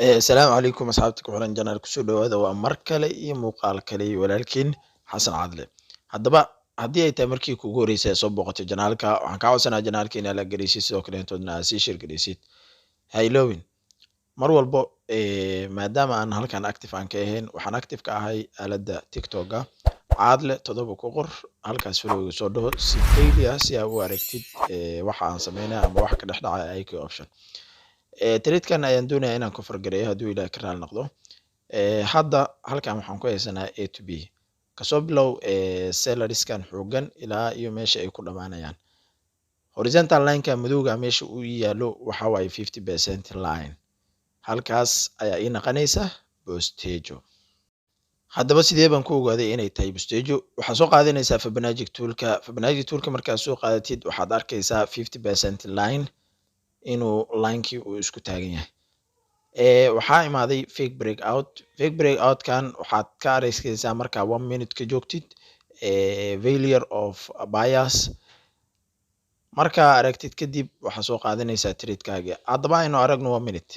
السلام عليكم أصحابتي ku xiran janaalka soo dhawaada waa mar kale iyo muuqaal kale iyo walaalkiin xasan cadle haddaba haddii ay tahay markii kugu horeysay soo booqatay janaalka waxaan kaa codsanaa janaalka inaad la gareysid sidoo kaleetoodna aad sii share gareysid ha iloowin mar walbo maadaama aan halkan active aan ka ahayn waxaan active ka ahay aaladda tiktoka caadle todoba ku qor halkaas folowga soo dhaho si daily ah si aad u aragtid waxa aan sameynaya ama waxa ka dhex dhacaya IQ option trade-kan ayaan doonayaa inaan ku fargareeyo hadduu ilaahay ka raali noqdo hadda halkan waxaan ku haysanaa A to B kasoo bilow salariskan xoogan ilaa iyo meesha ay ku dhamaanayaan horizontal line-ka madowga meesha uu yaalo waxa waaye 50% line halkaas ayaa ii naqanaysa bostejo haddaba sidee baan ku ogaaday inay tahay bostejo waxaad soo qaadanaysaa Fibonacci toolka markaad soo qaadatid waxaad arkaysaa 50% line inuu linekii uu isku taagan yahay waxaa imaaday fake breakout kan waxaad ka araysaysaa markaa 1 minute ka joogtid failure of buyers markaa aragtid kadib waxaa soo qaadanaysaa trade-kaaga haddaba aynu aragno 1 minute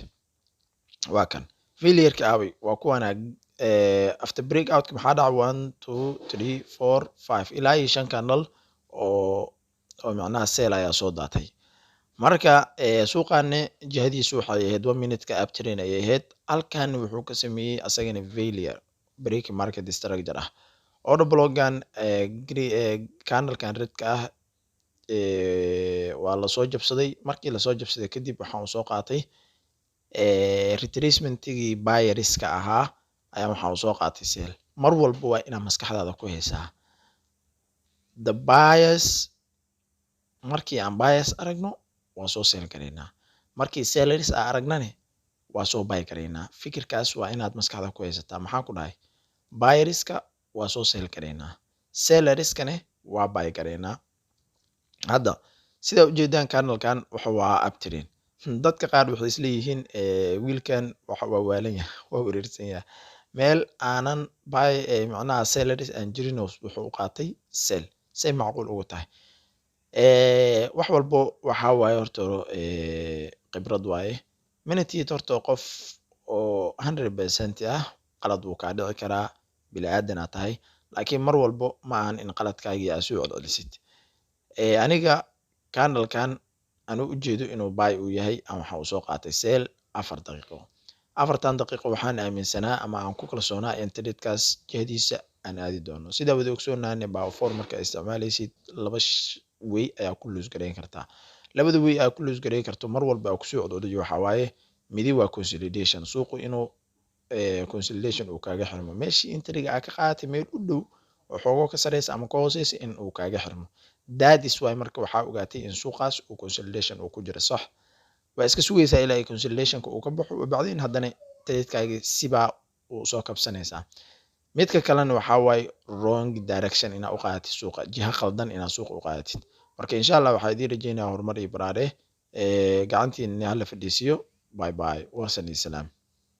waa kan failure-ka aaway waa kuwana after breakout maxaa dhaca 1 2 3 4 5 ilaa iyo 5 candle oo macnaha sell ayaa soo daatay marka suuqaane jihadiisu waxay ahayd 1 minute ka uptrend ayay ahayd halkan wuxuu ka sameeyay asagana failure break market structure ah order block-gan candle-kan red-ka ah waa la soo jabsaday markii la soo jabsaday kadib waxaan soo qaatay retracement-tigii buyers-ka ahaa ayaa waxaan soo qaatay sell mar walba waa inaad maskaxdaada ku haysaa the buyers markii aan buyers aragno waa soo sell gareynaa markii sellers aan aragnane waa soo buy gareynaa fikirkaas waa inaad maskaxda ku haysataa maxaan ku dhahay buyerska waa soo sell gareynaa sellerskane waa buy gareynaa hadda sida ujeedaan candle-kan waxa waa uptrend dadka qaar waxay isleeyihiin wiilkan waxa waa waalan yahay waa wareersan yahay meel aanan buy macnaha sellers aan jirin wuxuu u qaatay sell say macquul ugu tahay wax walbo waxa waaye horta khibrad waaye minute horta qof oo 100% ah qalad wuu kaa dhici karaa bini aadan aad tahay laakiin mar walbo ma ahan in qaladkaagii aad soo codcelisid aniga candle-kan anu ujeedo inuu buy uu yahay ama waxa uu soo qaatay sell 4 daqiiqo 4 daqiiqo waxaan aaminsanaa ama aan ku kalsoonaa in trade-kaas jihadiisa aan aadi doono sida wada ogsoonaane power marka isticmaalaysid laba way ayaa ku lose gareyn kartaa labada way aad ku lose gareyn karto mar walba aad ku soo codceliyo waxa waaye midi waa consolidation suuqu inuu consolidation uu kaaga xirmo meeshii intriga aad ka qaadatay meel u dhow oo xoogo ka sareysa ama ka hooseysa in uu kaaga xirmo that is why marka waxaa ogaatay in suuqaas uu consolidation uu ku jiro sax waa iska sugaysaa ilaa ay consolidationka uu ka baxo bacdeen haddana trade-kaaga sibaa uu soo kabsanaysaa midka kalena waxaa waaye wrong direction inaad u qaadatid suuqa jiha qaldan inaad suuqa u qaadatid marka insha allah waxaa idiin rajeynayaa horumar iyo baraare gacantiina hala fadhiisiyo bye bye warsan iyo salaam